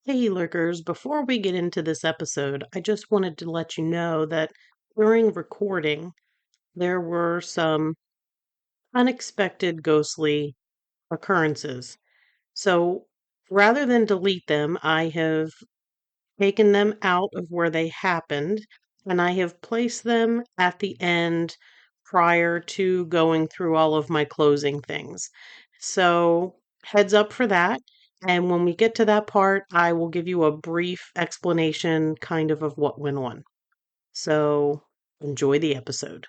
Hey, lurkers, before we get into this episode, I just wanted to let you know that during recording, there were some unexpected ghostly occurrences. So rather than delete them, I have taken them out of where they happened and I have placed them at the end prior to going through all of my closing things. So, heads up for that. And when we get to that part, I will give you a brief explanation of what went on. So, enjoy the episode.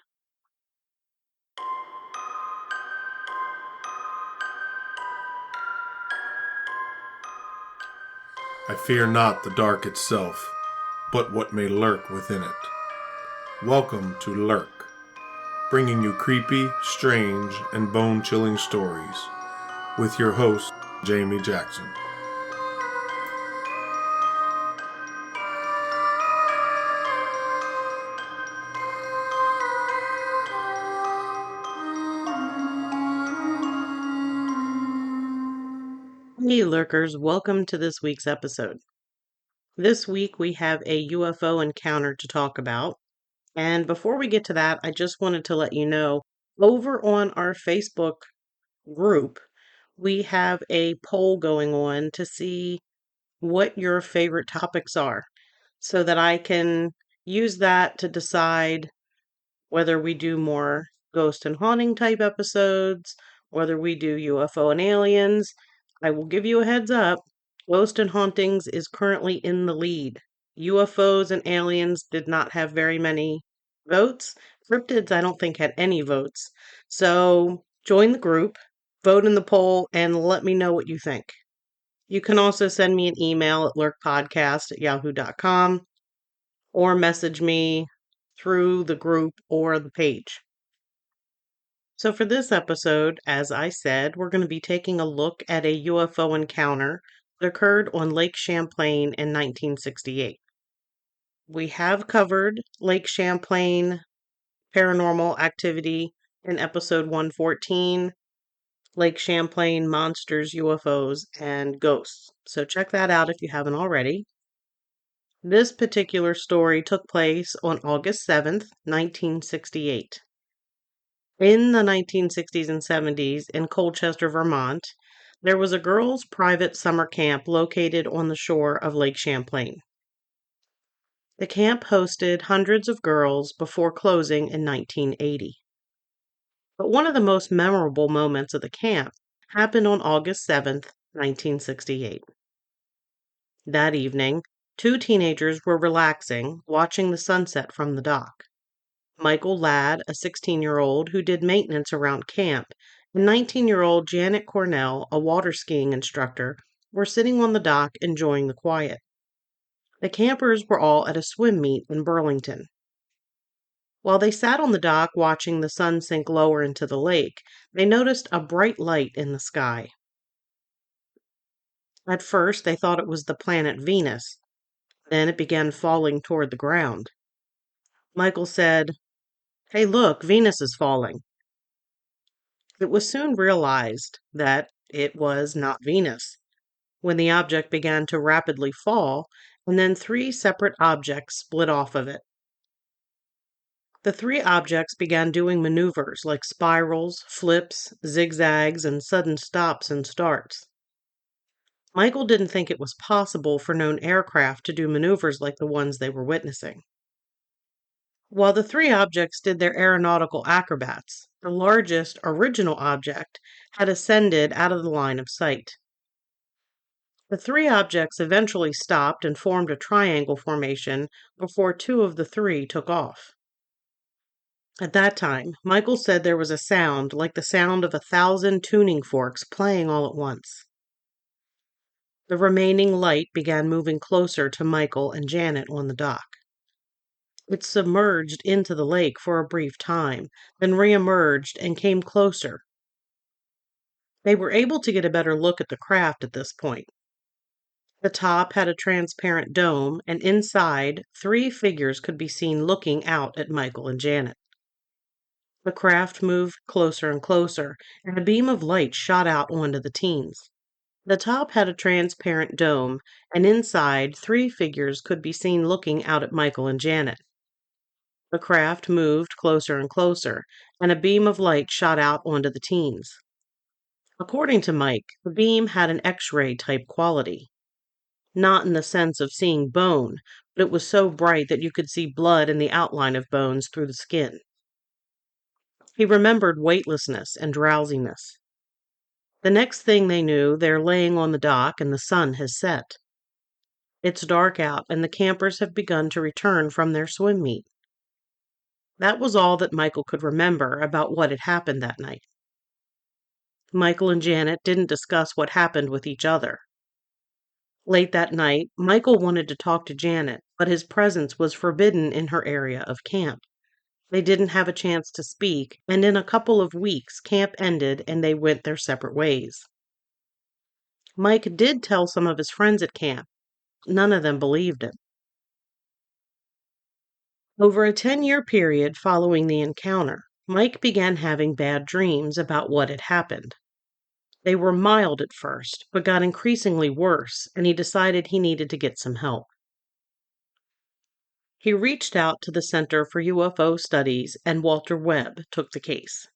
I fear not the dark itself, but what may lurk within it. Welcome to Lurk, bringing you creepy, strange, and bone-chilling stories, with your host, Jamie Jackson. Hey, lurkers, welcome to this week's episode. This week we have a UFO encounter to talk about. And before we get to that, I just wanted to let you know over on our Facebook group, we have a poll going on to see what your favorite topics are so that I can use that to decide whether we do more ghost and haunting type episodes, whether we do UFO and aliens. I will give you a heads up. Ghost and hauntings is currently in the lead. UFOs and aliens did not have very many votes. Cryptids, I don't think, had any votes. So join the group, vote in the poll, and let me know what you think. You can also send me an email at lurkpodcast@yahoo.com or message me through the group or the page. So for this episode, as I said, we're going to be taking a look at a UFO encounter that occurred on Lake Champlain in 1968. We have covered Lake Champlain paranormal activity in episode 114, Lake Champlain monsters, UFOs, and ghosts. So check that out if you haven't already. This particular story took place on August 7th, 1968. In the 1960s and 70s in Colchester, Vermont, there was a girls' private summer camp located on the shore of Lake Champlain. The camp hosted hundreds of girls before closing in 1980. But one of the most memorable moments of the camp happened on August 7th, 1968. That evening, two teenagers were relaxing, watching the sunset from the dock. Michael Ladd, a 16-year-old who did maintenance around camp, and 19-year-old Janet Cornell, a water skiing instructor, were sitting on the dock enjoying the quiet. The campers were all at a swim meet in Burlington. While they sat on the dock watching the sun sink lower into the lake, they noticed a bright light in the sky. At first, they thought it was the planet Venus. Then it began falling toward the ground. Michael said, "Hey, look, Venus is falling." It was soon realized that it was not Venus when the object began to rapidly fall, and then three separate objects split off of it. The three objects began doing maneuvers like spirals, flips, zigzags, and sudden stops and starts. Michael didn't think it was possible for known aircraft to do maneuvers like the ones they were witnessing. While the three objects did their aeronautical acrobats, the largest, original object had ascended out of the line of sight. The three objects eventually stopped and formed a triangle formation before two of the three took off. At that time, Michael said there was a sound like the sound of 1,000 tuning forks playing all at once. The remaining light began moving closer to Michael and Janet on the dock. It submerged into the lake for a brief time, then reemerged and came closer. They were able to get a better look at the craft at this point. The top had a transparent dome, and inside, three figures could be seen looking out at Michael and Janet. The craft moved closer and closer, and a beam of light shot out onto the teens. The top had a transparent dome, and inside, three figures could be seen looking out at Michael and Janet. The craft moved closer and closer, and a beam of light shot out onto the teens. According to Mike, the beam had an X ray type quality. Not in the sense of seeing bone, but it was so bright that you could see blood and the outline of bones through the skin. He remembered weightlessness and drowsiness. The next thing they knew, they're laying on the dock and the sun has set. It's dark out and the campers have begun to return from their swim meet. That was all that Michael could remember about what had happened that night. Michael and Janet didn't discuss what happened with each other. Late that night, Michael wanted to talk to Janet, but his presence was forbidden in her area of camp. They didn't have a chance to speak, and in a couple of weeks, camp ended and they went their separate ways. Mike did tell some of his friends at camp. None of them believed him. Over a 10-year period following the encounter, Mike began having bad dreams about what had happened. They were mild at first, but got increasingly worse, and he decided he needed to get some help. He reached out to the Center for UFO Studies, and Walter Webb took the case.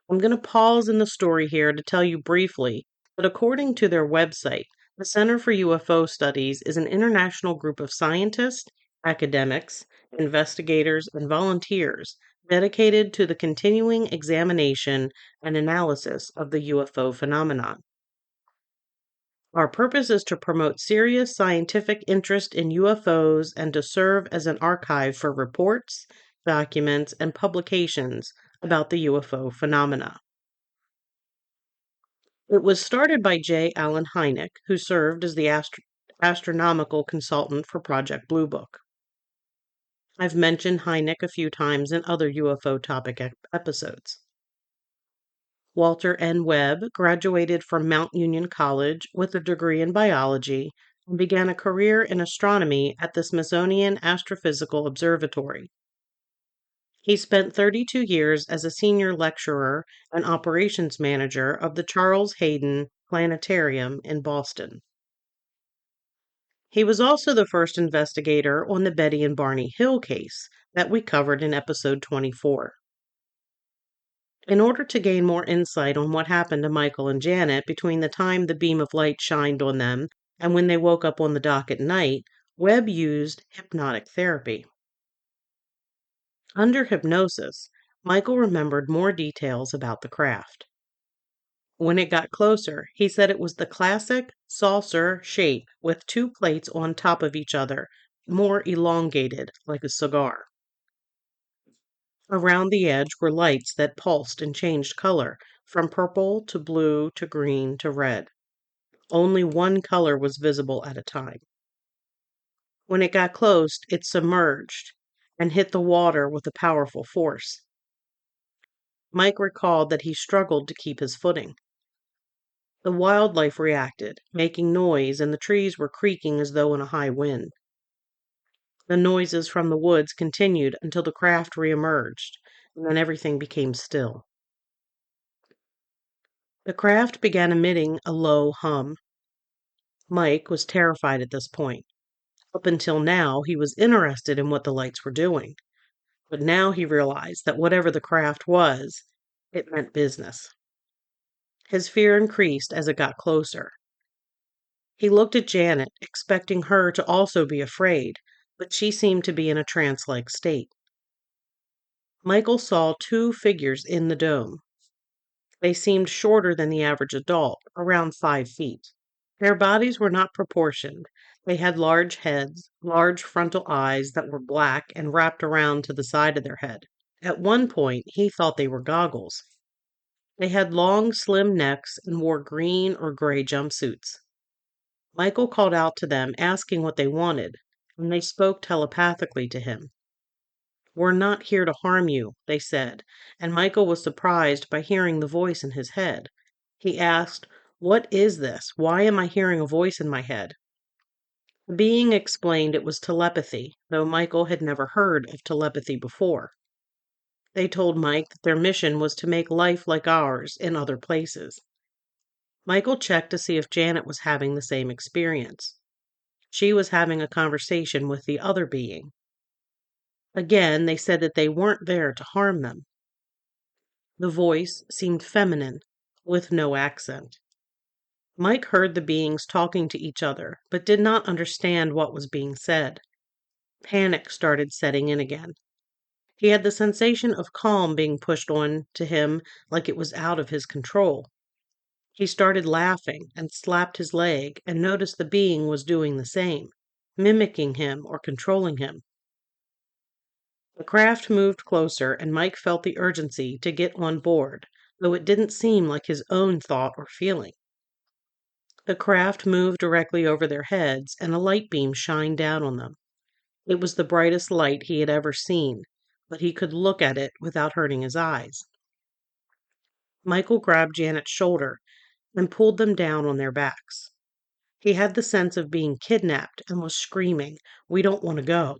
I'm going to pause in the story here to tell you briefly that according to their website, the Center for UFO Studies is an international group of scientists, academics, investigators, and volunteers dedicated to the continuing examination and analysis of the UFO phenomenon. Our purpose is to promote serious scientific interest in UFOs and to serve as an archive for reports, documents, and publications about the UFO phenomena. It was started by J. Allen Hynek, who served as the astronomical consultant for Project Blue Book. I've mentioned Hynek a few times in other UFO topic episodes. Walter N. Webb graduated from Mount Union College with a degree in biology and began a career in astronomy at the Smithsonian Astrophysical Observatory. He spent 32 years as a senior lecturer and operations manager of the Charles Hayden Planetarium in Boston. He was also the first investigator on the Betty and Barney Hill case that we covered in episode 24. In order to gain more insight on what happened to Michael and Janet between the time the beam of light shined on them and when they woke up on the dock at night, Webb used hypnotic therapy. Under hypnosis, Michael remembered more details about the craft. When it got closer, he said it was the classic saucer shape with two plates on top of each other, more elongated, like a cigar. Around the edge were lights that pulsed and changed color, from purple to blue to green to red. Only one color was visible at a time. When it got close, it submerged and hit the water with a powerful force. Mike recalled that he struggled to keep his footing. The wildlife reacted, making noise, and the trees were creaking as though in a high wind. The noises from the woods continued until the craft reemerged, and then everything became still. The craft began emitting a low hum. Mike was terrified at this point. Up until now, he was interested in what the lights were doing. But now he realized that whatever the craft was, it meant business. His fear increased as it got closer. He looked at Janet, expecting her to also be afraid, but she seemed to be in a trance-like state. Michael saw two figures in the dome. They seemed shorter than the average adult, around 5 feet. Their bodies were not proportioned. They had large heads, large frontal eyes that were black and wrapped around to the side of their head. At one point, he thought they were goggles. They had long, slim necks and wore green or gray jumpsuits. Michael called out to them, asking what they wanted, and they spoke telepathically to him. "We're not here to harm you," they said, and Michael was surprised by hearing the voice in his head. He asked, "What is this? Why am I hearing a voice in my head?" The being explained it was telepathy, though Michael had never heard of telepathy before. They told Mike that their mission was to make life like ours in other places. Michael checked to see if Janet was having the same experience. She was having a conversation with the other being. Again, they said that they weren't there to harm them. The voice seemed feminine, with no accent. Mike heard the beings talking to each other, but did not understand what was being said. Panic started setting in again. He had the sensation of calm being pushed on to him like it was out of his control. He started laughing and slapped his leg and noticed the being was doing the same, mimicking him or controlling him. The craft moved closer and Mike felt the urgency to get on board, though it didn't seem like his own thought or feeling. The craft moved directly over their heads and a light beam shined down on them. It was the brightest light he had ever seen, but he could look at it without hurting his eyes. Michael grabbed Janet's shoulder and pulled them down on their backs. He had the sense of being kidnapped and was screaming, "We don't want to go."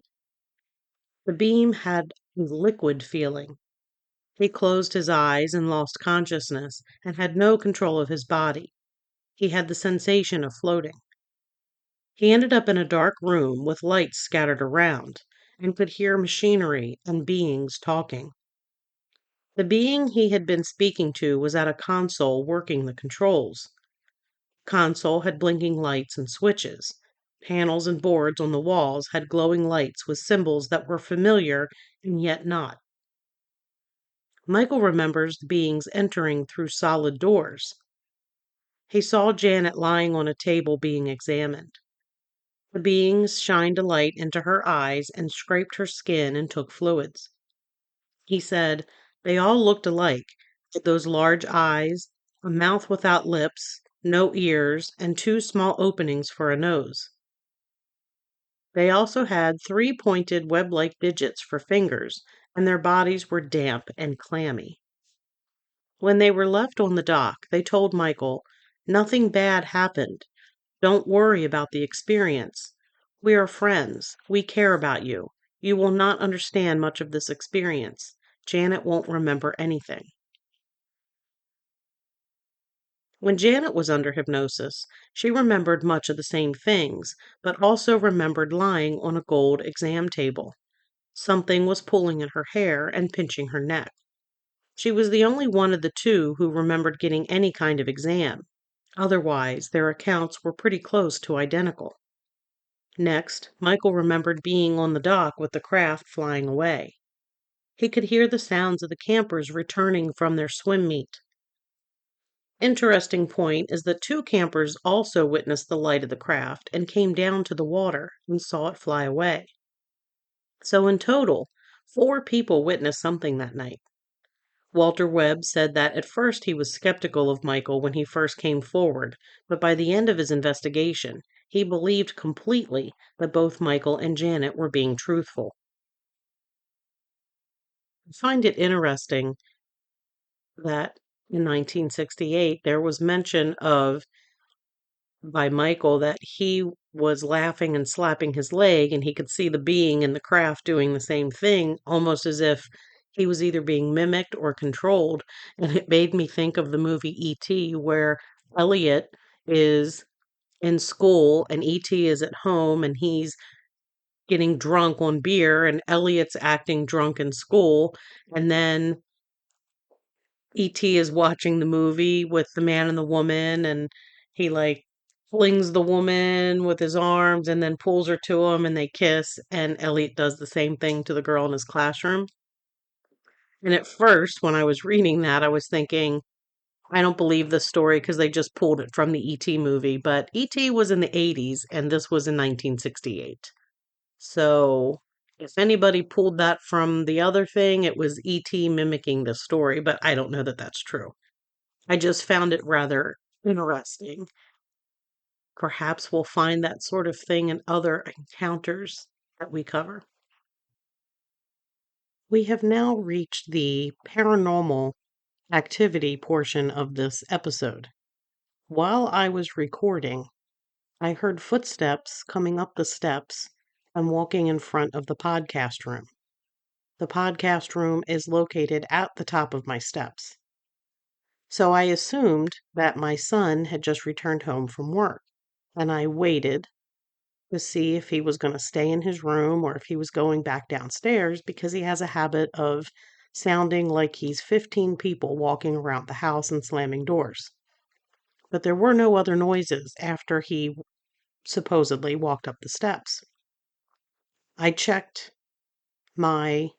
The beam had a liquid feeling. He closed his eyes and lost consciousness and had no control of his body. He had the sensation of floating. He ended up in a dark room with lights scattered around and could hear machinery and beings talking. The being he had been speaking to was at a console working the controls. Console had blinking lights and switches. Panels and boards on the walls had glowing lights with symbols that were familiar and yet not. Michael remembers the beings entering through solid doors. He saw Janet lying on a table being examined. The beings shined a light into her eyes and scraped her skin and took fluids. He said they all looked alike, with those large eyes, a mouth without lips, no ears, and two small openings for a nose. They also had three pointed web-like digits for fingers, and their bodies were damp and clammy. When they were left on the dock, they told Michael, "Nothing bad happened. Don't worry about the experience. We are friends. We care about you. You will not understand much of this experience. Janet won't remember anything." When Janet was under hypnosis, she remembered much of the same things, but also remembered lying on a gold exam table. Something was pulling at her hair and pinching her neck. She was the only one of the two who remembered getting any kind of exam. Otherwise, their accounts were pretty close to identical. Next, Michael remembered being on the dock with the craft flying away. He could hear the sounds of the campers returning from their swim meet. Interesting point is that two campers also witnessed the light of the craft and came down to the water and saw it fly away. So in total, 4 people witnessed something that night. Walter Webb said that at first he was skeptical of Michael when he first came forward, but by the end of his investigation, he believed completely that both Michael and Janet were being truthful. I find it interesting that in 1968 there was mention of by Michael that he was laughing and slapping his leg, and he could see the being in the craft doing the same thing, almost as if he was either being mimicked or controlled. And it made me think of the movie E.T., where Elliot is in school and E.T. is at home and he's getting drunk on beer, and Elliot's acting drunk in school. And then E.T. is watching the movie with the man and the woman, and he like flings the woman with his arms and then pulls her to him and they kiss. And Elliot does the same thing to the girl in his classroom. And at first, when I was reading that, I was thinking, I don't believe this story because they just pulled it from the E.T. movie. But E.T. was in the 80s and this was in 1968. So if anybody pulled that from the other thing, it was E.T. mimicking the story, but I don't know that that's true. I just found it rather interesting. Perhaps we'll find that sort of thing in other encounters that we cover. We have now reached the paranormal activity portion of this episode. While I was recording, I heard footsteps coming up the steps and walking in front of the podcast room. The podcast room is located at the top of my steps. So I assumed that my son had just returned home from work, and I waited to see if he was going to stay in his room or if he was going back downstairs because he has a habit of sounding like he's 15 people walking around the house and slamming doors. But there were no other noises after he supposedly walked up the steps. I checked my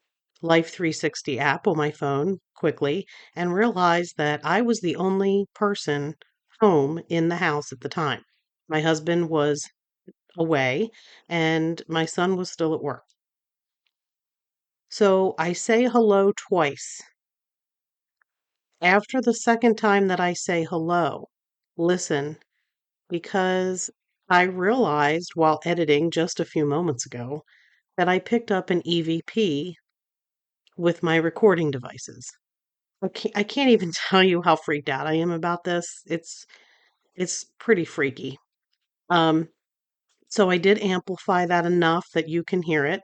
Life 360 app on my phone quickly and realized that I was the only person home in the house at the time. My husband was away and my son was still at work. So I say hello twice. After the second time that I say hello, listen, because I realized while editing just a few moments ago that I picked up an EVP with my recording devices. I can't even tell you how freaked out I am about this. It's pretty freaky. Um, so I did amplify that enough that you can hear it.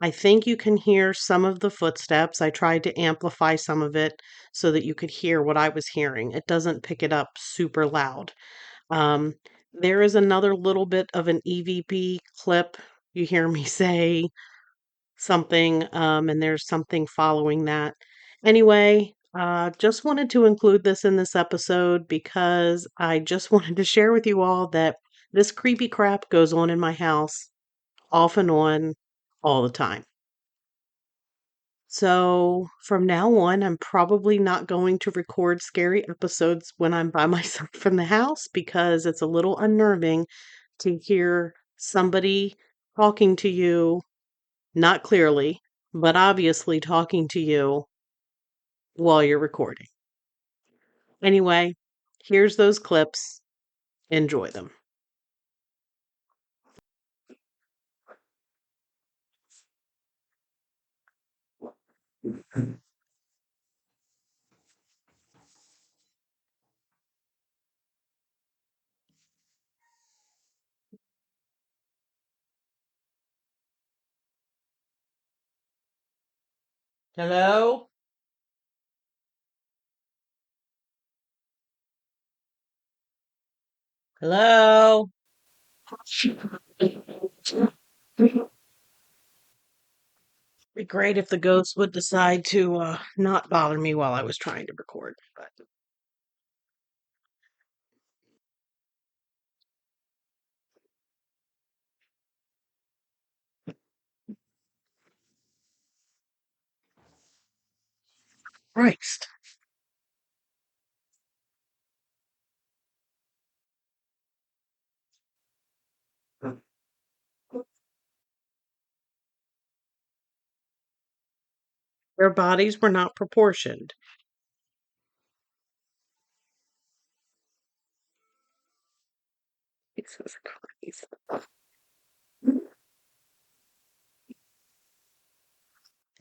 I think you can hear some of the footsteps. I tried to amplify some of it so that you could hear what I was hearing. It doesn't pick it up super loud. Um, there is another little bit of an EVP clip. You hear me say something, and there's something following that. Anyway, just wanted to include this in this episode because I just wanted to share with you all that this creepy crap goes on in my house off and on all the time. So from now on, I'm probably not going to record scary episodes when I'm by myself in the house because it's a little unnerving to hear somebody talking to you, not clearly, but obviously talking to you while you're recording. Anyway, here's those clips. Enjoy them. Hello? Hello? Be great if the ghost would decide to not bother me while I was trying to record. But Christ. Their bodies were not proportioned. Jesus Christ.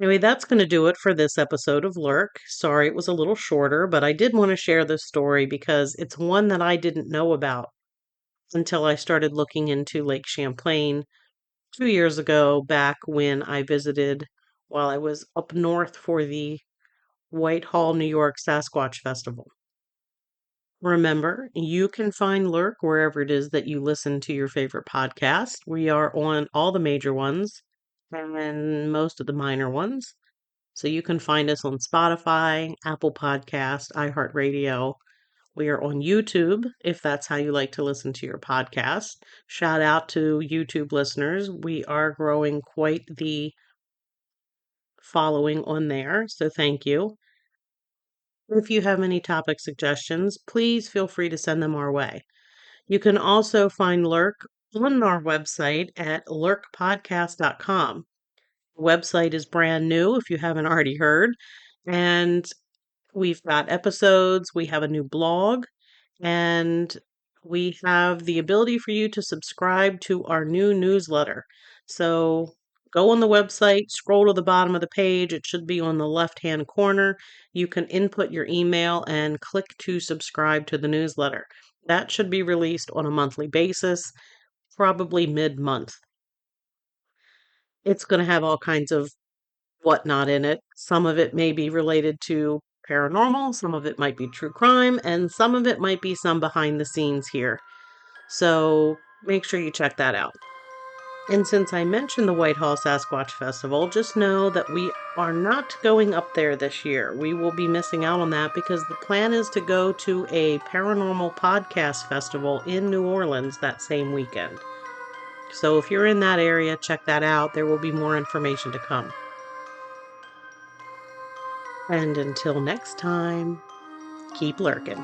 Anyway, that's going to do it for this episode of Lurk. Sorry it was a little shorter, but I did want to share this story because it's one that I didn't know about until I started looking into Lake Champlain 2 years ago, back when I visited while I was up north for the Whitehall, New York Sasquatch Festival. Remember, you can find Lurk wherever it is that you listen to your favorite podcast. We are on all the major ones and most of the minor ones. So you can find us on Spotify, Apple Podcast, iHeartRadio. We are on YouTube, if that's how you like to listen to your podcast. Shout out to YouTube listeners. We are growing quite the following on there, so thank you. If you have any topic suggestions, please feel free to send them our way. You can also find Lurk on our website at lurkpodcast.com. The website is brand new if you haven't already heard, and we've got episodes, we have a new blog, and we have the ability for you to subscribe to our new newsletter. So go on the website, scroll to the bottom of the page. It should be on the left-hand corner. You can input your email and click to subscribe to the newsletter. That should be released on a monthly basis, probably mid-month. It's going to have all kinds of whatnot in it. Some of it may be related to paranormal, some of it might be true crime, and some of it might be some behind the scenes here. So make sure you check that out. And since I mentioned the Whitehall Sasquatch Festival, just know that we are not going up there this year. We will be missing out on that because the plan is to go to a paranormal podcast festival in New Orleans that same weekend. So if you're in that area, check that out. There will be more information to come. And until next time, keep lurking.